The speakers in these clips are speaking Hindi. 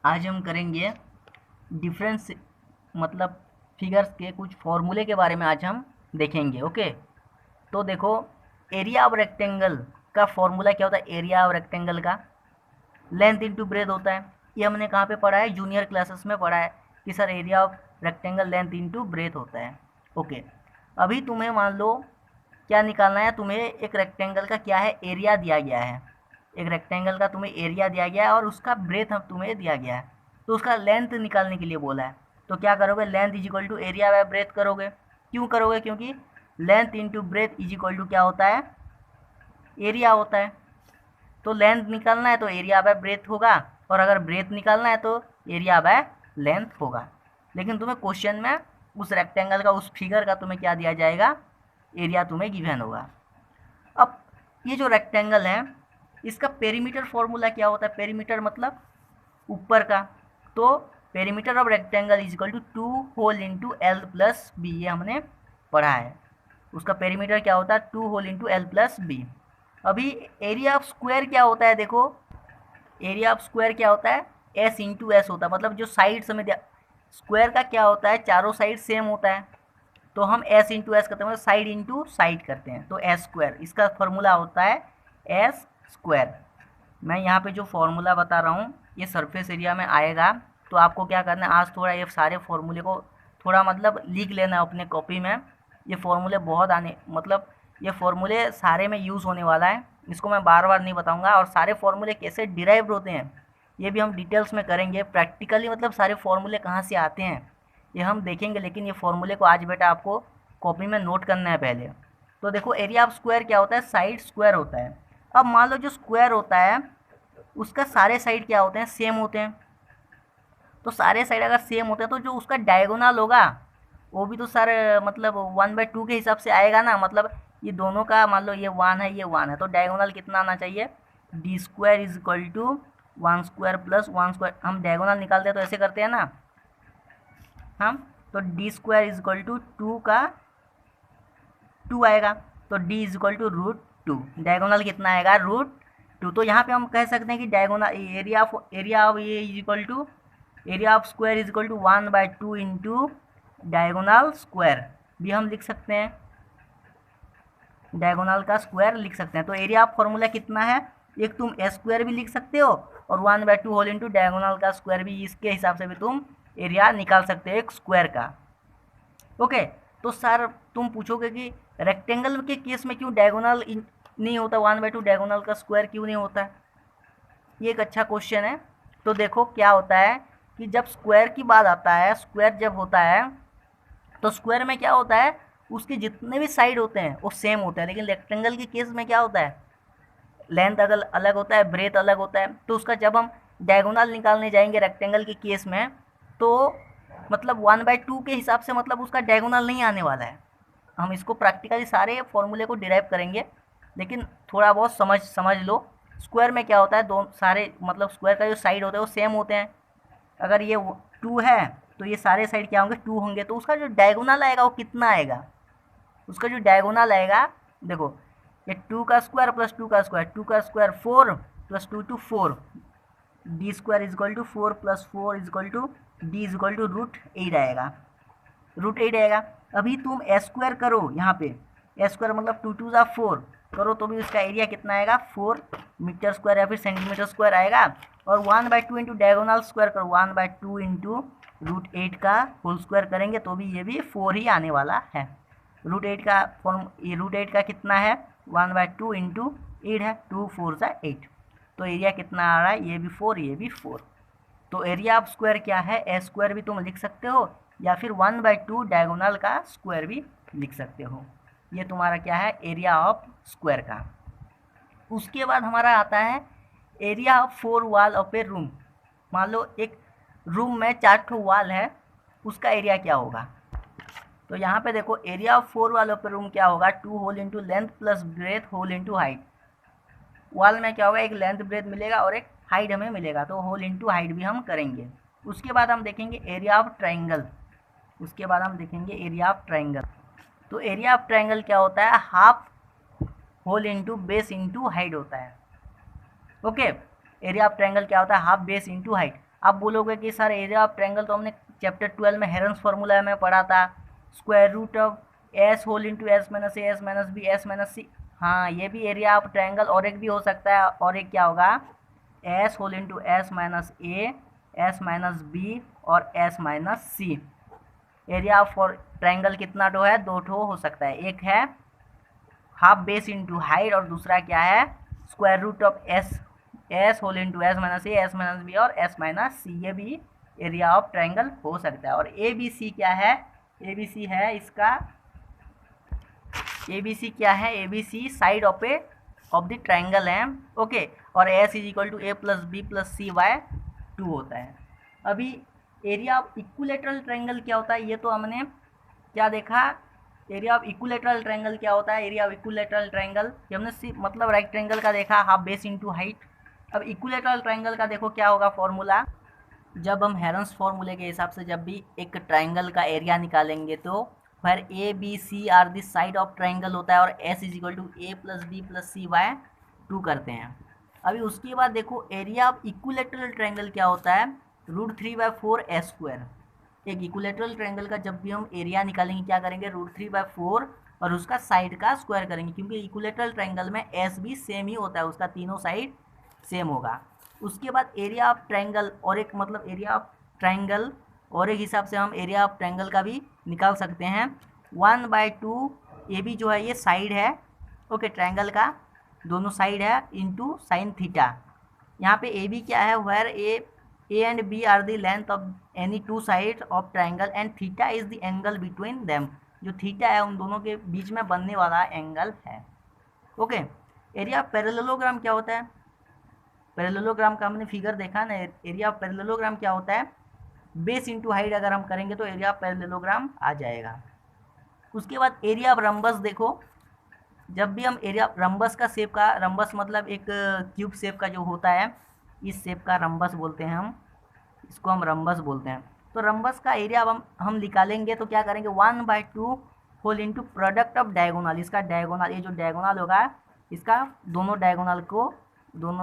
आज हम करेंगे डिफरेंस मतलब फिगर्स के कुछ फॉर्मूले के बारे में आज हम देखेंगे। ओके, तो देखो, एरिया ऑफ रेक्टेंगल का फॉर्मूला क्या होता है? एरिया ऑफ रेक्टेंगल का लेंथ इंटू ब्रेथ होता है। ये हमने कहाँ पे पढ़ा है? जूनियर क्लासेस में पढ़ा है कि sir area of rectangle length into breath होता है। ओके, अभी तुम्हें मान लो क्या निकालना है? तुम्हें एक रेक्टेंगल का क्या है? एरिया दिया गया है। एक रेक्टेंगल का तुम्हें एरिया दिया गया है और उसका ब्रेथ तुम्हें दिया गया है, तो उसका लेंथ निकालने के लिए बोला है। तो क्या करोगे? Length is equal to area by breadth करोगे। क्यों करोगे? क्योंकि length into breadth is equal to क्या होता है? एरिया होता है। तो लेंथ निकालना है तो एरिया बाय ब्रेथ होगा, और अगर ब्रेथ निकालना है तो एरिया बाय लेंथ होगा। लेकिन तुम्हें क्वेश्चन में उस रेक्टेंगल का, उस फिगर का तुम्हें क्या दिया जाएगा? एरिया तुम्हें गिवन होगा। अब ये जो रेक्टेंगल है, इसका पेरीमीटर फॉर्मूला क्या होता है? पेरीमीटर मतलब ऊपर का। तो perimeter of rectangle is equal to 2 whole into l plus b, ये हमने पढ़ा है। उसका पेरीमीटर क्या होता है? 2 whole into l plus b. अभी एरिया ऑफ स्क्वायर क्या होता है? देखो, एरिया ऑफ स्क्वायर क्या होता है? एस इंटू एस होता है। मतलब जो साइड्स में स्क्वायर का क्या होता है? चारों साइड सेम होता है, तो हम एस इंटू एस करते हैं, मतलब साइड इंटू साइड करते हैं, तो एस स्क्वायर। इसका फॉर्मूला होता है एस स्क्वायर। मैं यहाँ पे जो फॉर्मूला बता रहा हूँ ये सरफेस एरिया में आएगा, तो आपको क्या करना है? आज थोड़ा ये सारे फॉर्मूले को थोड़ा मतलब लिख लेना है अपने कॉपी में। ये फॉर्मूले बहुत आने, मतलब ये फॉर्मूले सारे में यूज़ होने वाला है। इसको मैं बार बार नहीं बताऊँगा, और सारे फॉर्मूले कैसे डिराइव होते हैं ये भी हम डिटेल्स में करेंगे प्रैक्टिकली। मतलब सारे फॉर्मूले कहाँ से आते हैं ये हम देखेंगे, लेकिन ये फॉर्मूले को आज बेटा आपको कॉपी में नोट करना है पहले। तो देखो, एरिया ऑफ स्क्वायर क्या होता है? साइड स्क्वायर होता है। अब मान लो जो स्क्वायर होता है उसका सारे साइड क्या होते हैं? सेम होते हैं। तो सारे साइड अगर सेम होते हैं तो जो उसका डायगोनल होगा वो भी तो सर मतलब 1/2 के हिसाब से आएगा ना। मतलब ये दोनों का मान लो ये 1 है, ये 1 है, तो डायगोनल कितना आना चाहिए? D square is equal to 1 square plus 1 square. हम डायगोनल निकालते हैं तो ऐसे करते हैं ना हम। तो d square is equal to 2 का 2 आएगा, तो d is equal to √2। Diagonal कितना आएगा? √2। तो यहाँ पे हम कह सकते हैं कि डायगोनल एरिया ऑफ ये is equal to area of square is equal to 1/2 into diagonal square भी हम लिख सकते हैं। डायगोनल का स्क्वायर लिख सकते हैं। तो एरिया ऑफ फॉर्मूला कितना है? एक तुम ए स्क्वायर भी लिख सकते हो, और 1/2 होल इंटू डायगोनल का स्क्वायर भी, इसके हिसाब से भी तुम एरिया निकाल सकते हो एक स्क्वायर का। ओके, तो सर तुम पूछोगे कि रेक्टेंगल के केस में क्यों डायगोनल नहीं होता? 1/2 डायगोनल का स्क्वायर क्यों नहीं होता? ये एक अच्छा क्वेश्चन है। तो देखो क्या होता है कि जब स्क्वायर की बात आता है, स्क्वायर जब होता है तो स्क्वायर में क्या होता है? उसके जितने भी साइड होते हैं वो सेम होते हैं। लेकिन रेक्टेंगल के केस में क्या होता है? लेंथ अगर अलग होता है, ब्रेथ अलग होता है, तो उसका जब हम डायगोनल निकालने जाएंगे रेक्टेंगल के केस में, तो मतलब 1/2 के हिसाब से मतलब उसका डायगोनल नहीं आने वाला है। हम इसको प्रैक्टिकली सारे फॉर्मूले को डिराइव करेंगे, लेकिन थोड़ा बहुत समझ लो। स्क्वायर में क्या होता है? दो सारे मतलब स्क्वायर का जो साइड होता है वो सेम होते हैं। अगर ये 2 है तो ये सारे साइड क्या होंगे? 2 होंगे। तो उसका जो डायगोनल आएगा वो कितना आएगा? उसका जो डायगोनल आएगा, देखो, ये 2 का स्क्वायर प्लस 2 का स्क्वायर, 2 का square 4 plus 2 to 4, d square is equal to 4 plus 4 is equal to d is equal to √8 आएगा। √8 आएगा। अभी तुम ए स्क्वायर करो, यहाँ पे ए स्क्वायर मतलब 2 2 ज़ा 4 करो, तो भी उसका एरिया कितना आएगा? 4 मीटर स्क्वायर या फिर सेंटीमीटर स्क्वायर आएगा। और 1/2 इंटू डायगोनल स्क्वायर करो, 1/2 इंटू √8 का होल स्क्वायर करेंगे तो भी ये भी 4 ही आने वाला है। √8 का फॉर्म, ये √8 का कितना है? 1/2 इंटू 8 है, 2 4 ज़ा 8, तो एरिया कितना आ रहा है? ये भी 4, ये भी 4। तो एरिया ऑफ स्क्वायर क्या है? ए स्क्वायर भी तुम लिख सकते हो, या फिर 1/2 डायगोनल का स्क्वायर भी लिख सकते हो। ये तुम्हारा क्या है? एरिया ऑफ स्क्वायर का। उसके बाद हमारा आता है area of 4 wall of a room. मान लो एक रूम में 4 ठो वॉल है, उसका एरिया क्या होगा? तो यहाँ पे देखो, area of 4 wall of a room क्या होगा? 2 whole into length plus breadth whole into height. Wall में क्या होगा? एक लेंथ ब्रेथ मिलेगा और एक हाइट हमें मिलेगा, तो होल इंटू हाइट भी हम करेंगे। उसके बाद हम देखेंगे एरिया ऑफ ट्राइंगल। उसके बाद हम देखेंगे एरिया ऑफ ट्राइंगल। तो एरिया ऑफ ट्राइंगल क्या होता है? Half whole into base into height होता है। ओके, एरिया ऑफ ट्राइंगल क्या होता है? Half base into height. आप बोलोगे कि सर एरिया ऑफ ट्रायंगल तो हमने चैप्टर 12 में हेरन्स फार्मूला में पढ़ा था, square root of S whole into S minus A S minus B S minus C. हाँ, ये भी एरिया ऑफ ट्रायंगल और एक भी हो सकता है, और एक क्या होगा, S whole into S minus A S minus B और S minus C. Area for triangle कितना ठो है, 2 ठो हो सकता है, एक है हाफ बेस इंटू हाइट और दूसरा क्या है square root of S whole into S minus A S minus B और एस माइनस सी। ये भी एरिया ऑफ ट्रायंगल हो सकता है। और ए बी सी क्या है, ए बी सी है इसका, ए बी सी क्या है, a b c side of the triangle है। ओके, और s is equal to a plus b plus c by 2 होता है। अभी एरिया ऑफ इक्विलेटरल ट्रायंगल क्या होता है, ये तो हमने क्या देखा, एरिया ऑफ इक्विलेटरल ट्रायंगल क्या होता है, एरिया ऑफ इक्विलेटरल ट्रायंगल ये हमने सिर्फ मतलब राइट ट्रायंगल का देखा, हाफ बेस इंटू हाइट। अब इक्विलेटरल ट्रायंगल का देखो क्या होगा फॉर्मूला, जब हम हेरन्स फॉर्मूले के हिसाब से जब भी एक ट्रायंगल का एरिया निकालेंगे तो फिर a b c are the side of triangle होता है और s is equal to a plus b plus c by 2 करते हैं। अभी उसके बाद देखो एरिया ऑफ इक्विलेटरल ट्रायंगल क्या होता है, √3/4 एस स्क्वायर। एक इक्विलेटरल ट्रायंगल का जब भी हम एरिया निकालेंगे क्या करेंगे, √3/4 और उसका साइड का स्क्वायर करेंगे, क्योंकि इक्विलेटरल ट्रायंगल में एस भी सेम ही होता है, उसका तीनों साइड सेम होगा। उसके बाद एरिया ऑफ ट्रायंगल और एक मतलब एरिया ऑफ ट्रायंगल और एक हिसाब से हम एरिया ऑफ ट्रायंगल का भी निकाल सकते हैं। 1/2 ये भी जो है ये साइड है, ओके, ट्रायंगल का दोनों साइड है इंटू साइन थीटा। यहाँ पे ए बी क्या है, where a and b are the length of any 2 side of triangle and theta is the angle between them. जो थीटा है उन दोनों के बीच में बनने वाला एंगल है। ओके, एरिया ऑफ पैरेललोग्राम क्या होता है, पैरेललोग्राम का हमने फिगर देखा ना, एरिया ऑफ पैरेललोग्राम क्या होता है, बेस इंटू हाइट अगर हम करेंगे तो एरिया ऑफ पैरेललोग्राम आ जाएगा। उसके बाद एरिया ऑफ रम्बस देखो, जब भी हम एरिया रम्बस का शेप का, रम्बस मतलब एक क्यूब शेप का जो होता है, इस शेप का रम्बस बोलते हैं हम, इसको हम रम्बस बोलते हैं। तो रम्बस का एरिया अब हम निकालेंगे तो क्या करेंगे, 1/2 whole into product of diagonal, इसका डायगोनल, ये जो डायगोनल होगा इसका दोनों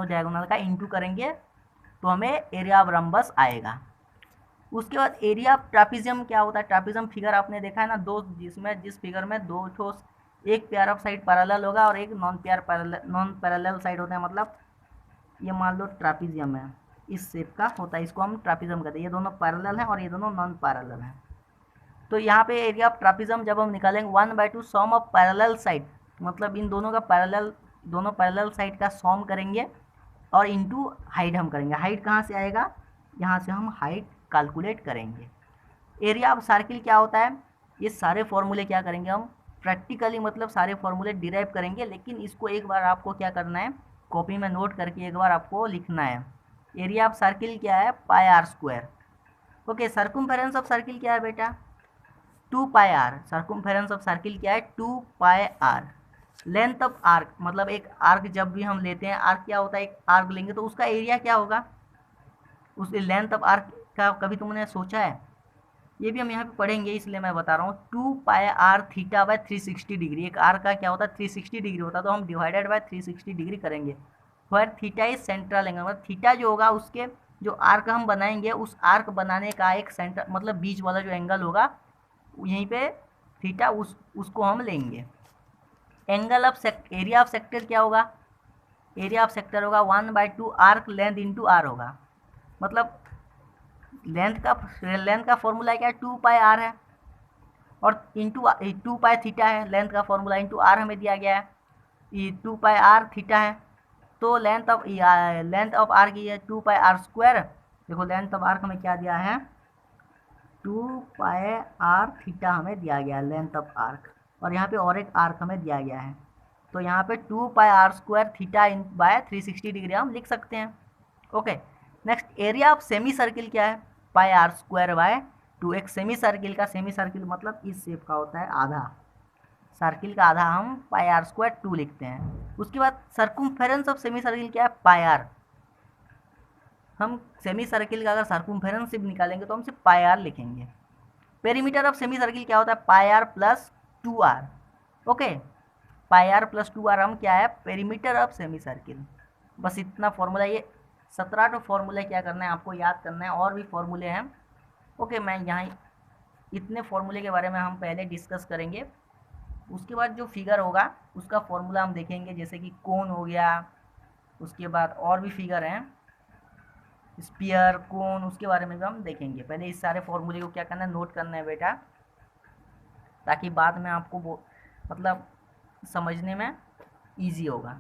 डायगोनल का इंटू करेंगे तो हमें एरिया ऑफ रम्बस आएगा। उसके बाद एरिया ऑफ ट्रापिजियम क्या होता है, ट्रापिजियम फिगर आपने देखा है ना, दो जिस फिगर में 2 ठोस, एक पेयर ऑफ साइड पैरेलल होगा और एक नॉन पैरेलल साइड होता है, मतलब ये मान लो ट्रापिजियम है, इस शेप का होता है, इसको हम ट्रापिजियम कहते हैं। ये दोनों पैरेलल हैं और ये दोनों नॉन पैरेलल हैं। तो यहाँ पे एरिया ऑफ ट्रापिजियम जब हम निकालेंगे 1/2 सम ऑफ पैरेलल साइड, मतलब इन दोनों का दोनों पैरेलल साइड का सम करेंगे और इनटू हाइट हम करेंगे। हाइट कहाँ से आएगा, यहाँ से हम हाइट कैलकुलेट करेंगे। एरिया ऑफ सर्किल क्या होता है, ये सारे फॉर्मूले क्या करेंगे हम प्रैक्टिकली, मतलब सारे फॉर्मूले डिराइव करेंगे, लेकिन इसको एक बार आपको क्या करना है, कॉपी में नोट करके एक बार आपको लिखना है। एरिया ऑफ सर्किल क्या है, πr²। Okay, circumference of circle क्या है बेटा, 2πr। सर्कमफेरेंस ऑफ सर्किल क्या है, 2πr। लेंथ ऑफ आर्क, मतलब एक आर्क जब भी हम लेते हैं, आर्क क्या होता है, एक आर्क लेंगे तो उसका एरिया क्या होगा, उस लेंथ ऑफ आर्क का कभी तुमने सोचा है, ये भी हम यहाँ पे पढ़ेंगे इसलिए मैं बता रहा हूँ। 2πr थीटा बाय 360 डिग्री, एक आर्क का क्या होता है 360 डिग्री होता है, तो हम डिवाइडेड बाय 360 डिग्री करेंगे। Where theta is central angle, मतलब थीटा जो होगा उसके जो आर्क हम बनाएंगे उस आर्क बनाने का एक सेंटर, मतलब बीच वाला जो एंगल होगा यहीं पे थीटा उसको हम लेंगे। Angle of area of sector क्या होगा, एरिया ऑफ सेक्टर होगा 1/2 आर्क लेंथ इंटू आर होगा, मतलब लेंथ का फॉर्मूला क्या है, 2πr है और इंटू 2π थीटा है, लेंथ का फॉर्मूला इंटू आर हमें दिया गया है, ये 2πr थीटा है। तो लेंथ ऑफ आर्क ये है 2πr²। देखो लेंथ ऑफ आर्क हमें क्या दिया है, 2πr थीटा हमें दिया गया है लेंथ ऑफ आर्क, और यहाँ पे और एक आर्क हमें दिया गया है, तो यहाँ पे 2πr² थीटा बाय 360 डिग्री हम लिख सकते हैं। Okay, next area of semi circle क्या है, πr²/2। एक सेमी सर्किल का, सेमी सर्किल मतलब इस शेप का होता है, आधा सर्किल का आधा हम πr²2 लिखते हैं। उसके बाद सर्कमफेरेंस ऑफ सेमी सर्किल क्या है, πr। हम सेमी सर्किल का अगर सर्कमफेरेंस सिर्फ निकालेंगे तो हम सिर्फ πr लिखेंगे। पेरीमीटर ऑफ सेमी सर्किल क्या होता है, πr+2r। ओके, πr+2r हम क्या है, पेरीमीटर ऑफ सेमी सर्किल। बस इतना फॉर्मूला, ये 17 फॉर्मूले क्या करना है आपको याद करना है, और भी फॉर्मूले हैं। ओके, मैं यहाँ इतने फॉर्मूले के बारे में हम पहले डिस्कस करेंगे। उसके बाद जो फिगर होगा उसका फॉर्मूला हम देखेंगे, जैसे कि कोन हो गया, उसके बाद और भी फिगर हैं, स्पीयर, कोन, उसके बारे में भी हम देखेंगे। पहले इस सारे फॉर्मूले को क्या करना है, नोट करना है बेटा, ताकि बाद में आपको वो मतलब समझने में ईजी होगा।